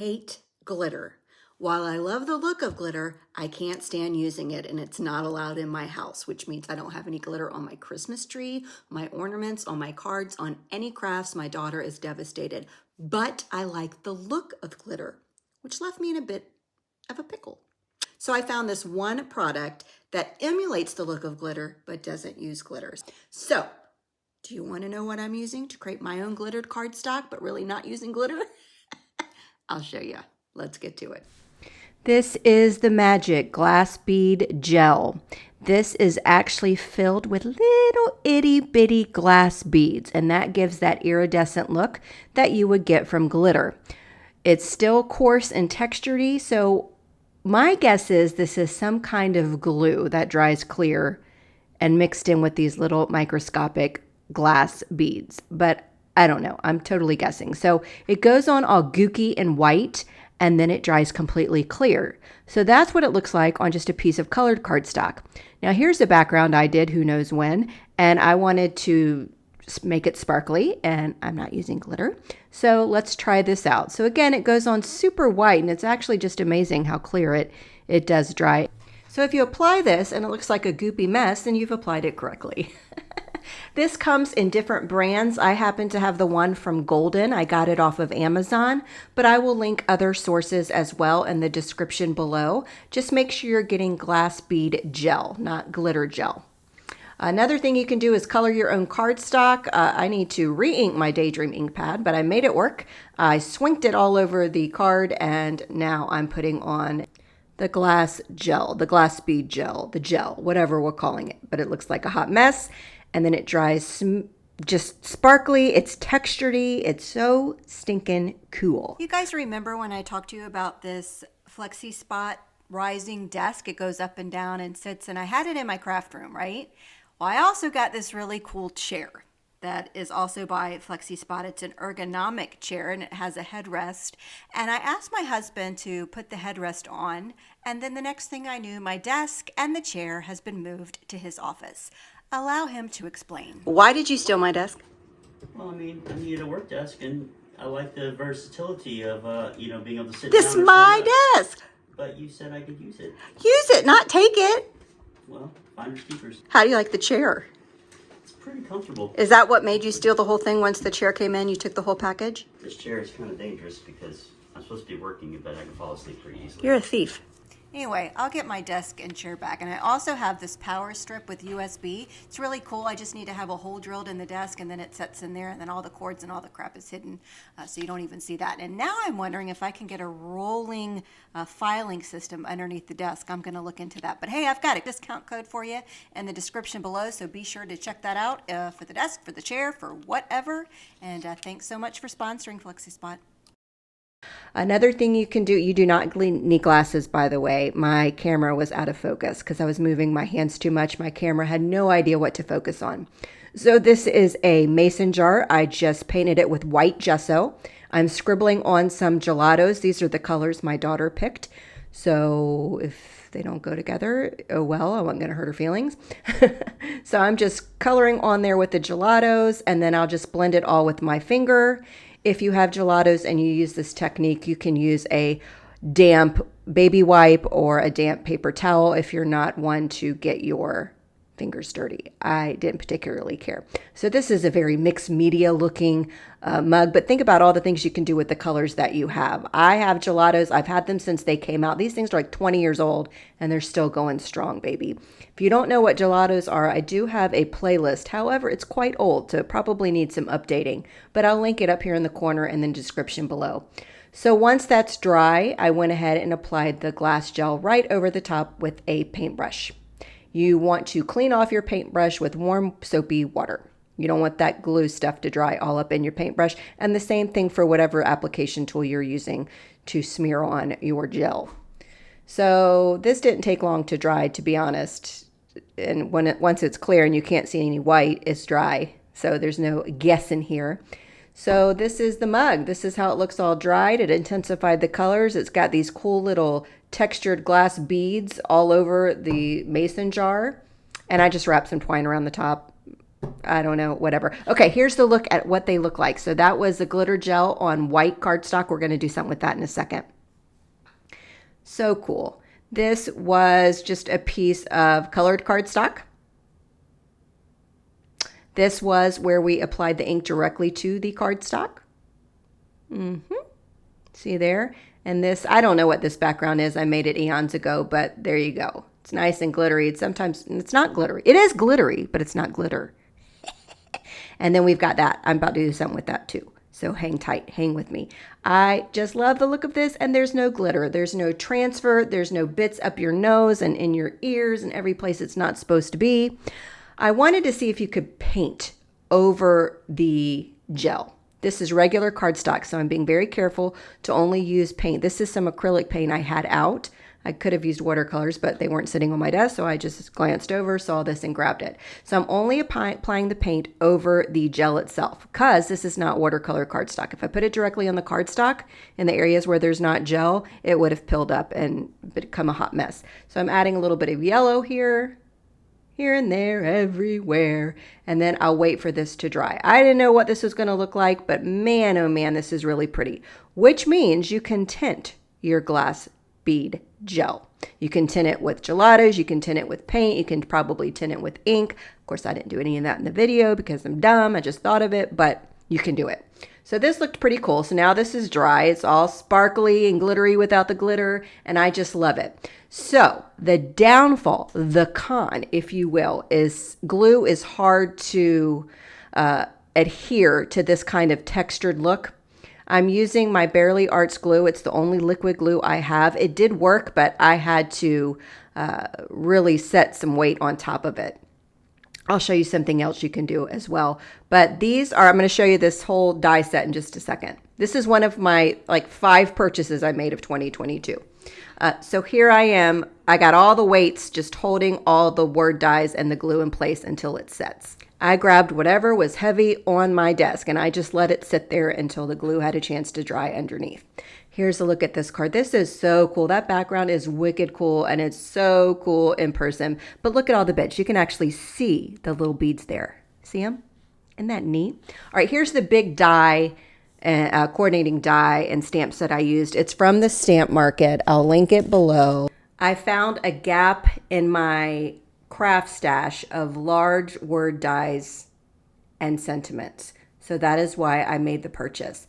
hate glitter. While I love the look of glitter, I can't stand using it, and it's not allowed in my house, which means I don't have any glitter on my Christmas tree, my ornaments, on my cards, on any crafts. My daughter is devastated. But I like the look of glitter, which left me in a bit of a pickle. So I found this one product that emulates the look of glitter, but doesn't use glitters. So, do you want to know what I'm using to create my own glittered cardstock, but really not using glitter? I'll show you. Let's get to it. This is the Magic Glass Bead Gel. This is actually filled with little itty bitty glass beads, and that gives that iridescent look that you would get from glitter. It's still coarse and textured-y, so my guess is this is some kind of glue that dries clear and mixed in with these little microscopic glass beads, but I don't know. I'm totally guessing. So it goes on all gooky and white, and then it dries completely clear. So that's what it looks like on just a piece of colored cardstock. Now here's the background I did who knows when, and I wanted to make it sparkly, and I'm not using glitter. So let's try this out. So again, it goes on super white, and it's actually just amazing how clear it does dry. So if you apply this and it looks like a goopy mess, then you've applied it correctly. This comes in different brands. I happen to have the one from Golden. I got it off of Amazon, but I will link other sources as well in the description below. Just make sure you're getting glass bead gel, not glitter gel. Another thing you can do is color your own cardstock. I need to re-ink my Daydream ink pad, but I made it work. I swinked it all over the card, and now I'm putting on the glass gel, the glass bead gel, the gel, whatever we're calling it. But it looks like a hot mess. And then it dries just sparkly. It's textured-y. It's so stinking cool. You guys remember when I talked to you about this FlexiSpot rising desk? It goes up and down and sits, and I had it in my craft room, right? Well, I also got this really cool chair that is also by FlexiSpot. It's an ergonomic chair, and it has a headrest. And I asked my husband to put the headrest on, and then the next thing I knew, my desk and the chair has been moved to his office. Allow him to explain. Why did you steal my desk? Well, I mean, I needed a work desk, and I like the versatility of, being able to sit This down. This is my desk. But you said I could use it. Use it, not take it. Well, finders keepers. How do you like the chair? It's pretty comfortable. Is that what made you steal the whole thing? Once the chair came in, you took the whole package? This chair is kind of dangerous because I'm supposed to be working, but I can fall asleep pretty easily. You're a thief. Anyway, I'll get my desk and chair back. And I also have this power strip with USB. It's really cool. I just need to have a hole drilled in the desk, and then it sets in there, and then all the cords and all the crap is hidden, so you don't even see that. And now I'm wondering if I can get a rolling filing system underneath the desk. I'm going to look into that. But hey, I've got a discount code for you in the description below, so be sure to check that out for the desk, for the chair, for whatever. And thanks so much for sponsoring FlexiSpot. Another thing you can do, you do not need glasses, by the way. My camera was out of focus because I was moving my hands too much. My camera had no idea what to focus on. So this is a mason jar. I just painted it with white gesso. I'm scribbling on some gelatos. These are the colors my daughter picked. So if they don't go together, oh well, I wasn't going to hurt her feelings. So I'm just coloring on there with the gelatos, and then I'll just blend it all with my finger. If you have gelatos and you use this technique, you can use a damp baby wipe or a damp paper towel if you're not one to get your fingers dirty. I didn't particularly care. So this is a very mixed media looking mug, but think about all the things you can do with the colors that you have. I have gelatos. I've had them since they came out. These things are like 20 years old, and they're still going strong, baby. If you don't know what gelatos are, I do have a playlist. However, it's quite old, so it probably needs some updating, but I'll link it up here in the corner and then description below. So once that's dry, I went ahead and applied the glass gel right over the top with a paintbrush. You want to clean off your paintbrush with warm, soapy water. You don't want that glue stuff to dry all up in your paintbrush. And the same thing for whatever application tool you're using to smear on your gel. So this didn't take long to dry, to be honest. And once it's clear and you can't see any white, it's dry. So there's no guessing here. So this is the mug. This is how it looks all dried. It intensified the colors. It's got these cool little textured glass beads all over the mason jar. And I just wrapped some twine around the top. I don't know, whatever. Okay, here's the look at what they look like. So that was the glitter gel on white cardstock. We're going to do something with that in a second. So cool. This was just a piece of colored cardstock. This was where we applied the ink directly to the cardstock. See there? And this, I don't know what this background is. I made it eons ago, but there you go. It's nice and glittery. It's not glittery. It is glittery, but it's not glitter. And then we've got that. I'm about to do something with that too. So hang tight, hang with me. I just love the look of this, and there's no glitter. There's no transfer. There's no bits up your nose and in your ears and every place it's not supposed to be. I wanted to see if you could paint over the gel. This is regular cardstock, so I'm being very careful to only use paint. This is some acrylic paint I had out. I could have used watercolors, but they weren't sitting on my desk, so I just glanced over, saw this, and grabbed it. So I'm only applying the paint over the gel itself, because this is not watercolor cardstock. If I put it directly on the cardstock in the areas where there's not gel, it would have pilled up and become a hot mess. So I'm adding a little bit of yellow here and there, everywhere, and then I'll wait for this to dry. I didn't know what this was going to look like, but man, oh man, this is really pretty, which means you can tint your glass bead gel. You can tint it with gelatos, you can tint it with paint, you can probably tint it with ink. Of course, I didn't do any of that in the video because I'm dumb. I just thought of it, but you can do it. So this looked pretty cool. So now this is dry. It's all sparkly and glittery without the glitter, and I just love it. So the downfall, the con, if you will, is glue is hard to adhere to this kind of textured look. I'm using my Barely Arts glue. It's the only liquid glue I have. It did work, but I had to really set some weight on top of it. I'll show you something else you can do as well. But these are, I'm going to show you this whole die set in just a second. This is one of my 5 purchases I made of 2022. So here I am. I got all the weights just holding all the word dies and the glue in place until it sets. I grabbed whatever was heavy on my desk and I just let it sit there until the glue had a chance to dry underneath. Here's a look at this card. This is so cool. That background is wicked cool and it's so cool in person. But look at all the bits. You can actually see the little beads there. See them? Isn't that neat? All right, here's the big die, coordinating die and stamp set I used. It's from the Stamp Market. I'll link it below. I found a gap in my craft stash of large word dies and sentiments. So that is why I made the purchase.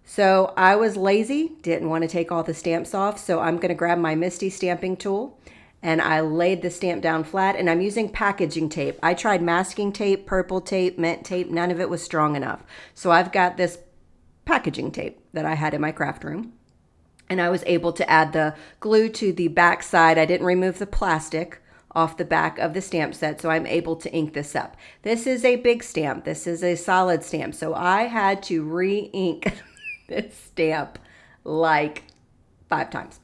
So I was lazy, didn't want to take all the stamps off. So I'm going to grab my MISTI stamping tool and I laid the stamp down flat and I'm using packaging tape. I tried masking tape, purple tape, mint tape. None of it was strong enough. So I've got this packaging tape that I had in my craft room. And I was able to add the glue to the back side. I didn't remove the plastic off the back of the stamp set, so I'm able to ink this up. This is a big stamp. This is a solid stamp. So I had to re-ink this stamp like 5 times.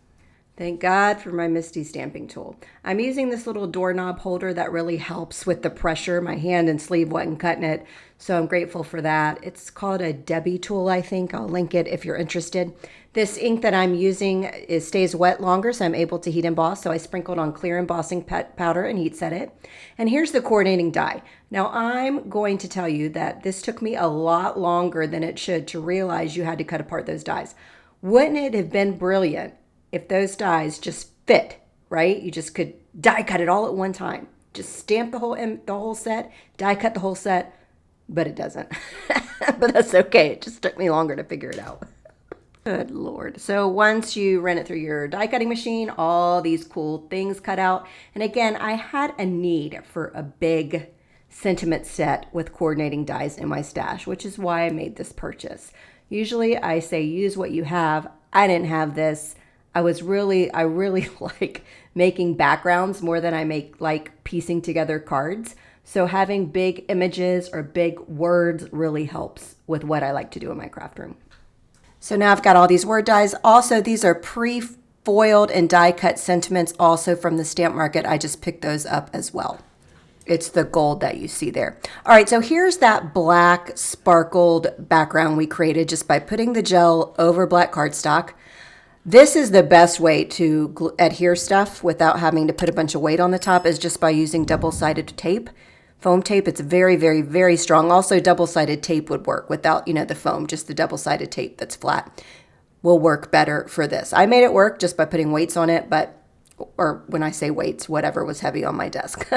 Thank God for my MISTI stamping tool. I'm using this little doorknob holder that really helps with the pressure. My hand and sleeve wasn't cutting it, so I'm grateful for that. It's called a Debbie tool, I think. I'll link it if you're interested. This ink that I'm using stays wet longer, so I'm able to heat emboss. So I sprinkled on clear embossing powder and heat set it. And here's the coordinating die. Now I'm going to tell you that this took me a lot longer than it should to realize you had to cut apart those dies. Wouldn't it have been brilliant if those dies just fit, right? You just could die cut it all at one time. Just stamp the whole set, die cut the whole set, but it doesn't. But that's okay. It just took me longer to figure it out. Good Lord. So once you run it through your die cutting machine, all these cool things cut out. And again, I had a need for a big sentiment set with coordinating dies in my stash, which is why I made this purchase. Usually I say use what you have. I didn't have this. I really like making backgrounds more than I like piecing together cards. So having big images or big words really helps with what I like to do in my craft room. So now I've got all these word dies. Also, these are pre-foiled and die cut sentiments also from the Stamp Market. I just picked those up as well. It's the gold that you see there. All right, so here's that black sparkled background we created just by putting the gel over black cardstock. This is the best way to adhere stuff without having to put a bunch of weight on the top, is just by using double-sided tape. Foam tape, it's very, very, very strong. Also, double-sided tape would work without, the foam. Just the double-sided tape that's flat will work better for this. I made it work just by putting weights on it, or when I say weights, whatever was heavy on my desk.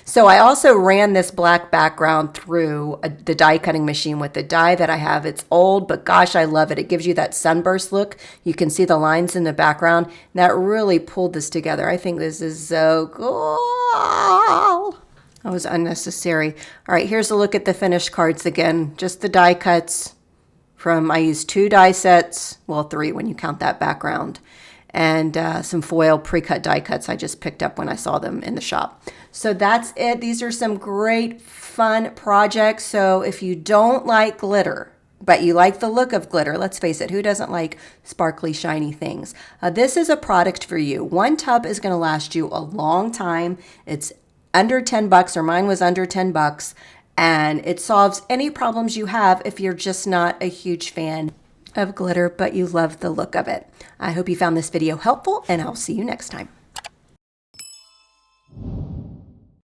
So I also ran this black background through the die cutting machine with the die that I have. It's old, but gosh, I love it. It gives you that sunburst look. You can see the lines in the background. That really pulled this together. I think this is so cool. That was unnecessary. All right, here's a look at the finished cards again. Just the die cuts I used 2 die sets, well, 3 when you count that background, and some foil pre-cut die cuts I just picked up when I saw them in the shop. So that's it. These are some great fun projects. So if you don't like glitter, but you like the look of glitter, let's face it, who doesn't like sparkly, shiny things? This is a product for you. One tub is going to last you a long time. It's under $10, or mine was under $10, and it solves any problems you have if you're just not a huge fan of glitter, but you love the look of it. I hope you found this video helpful, and I'll see you next time.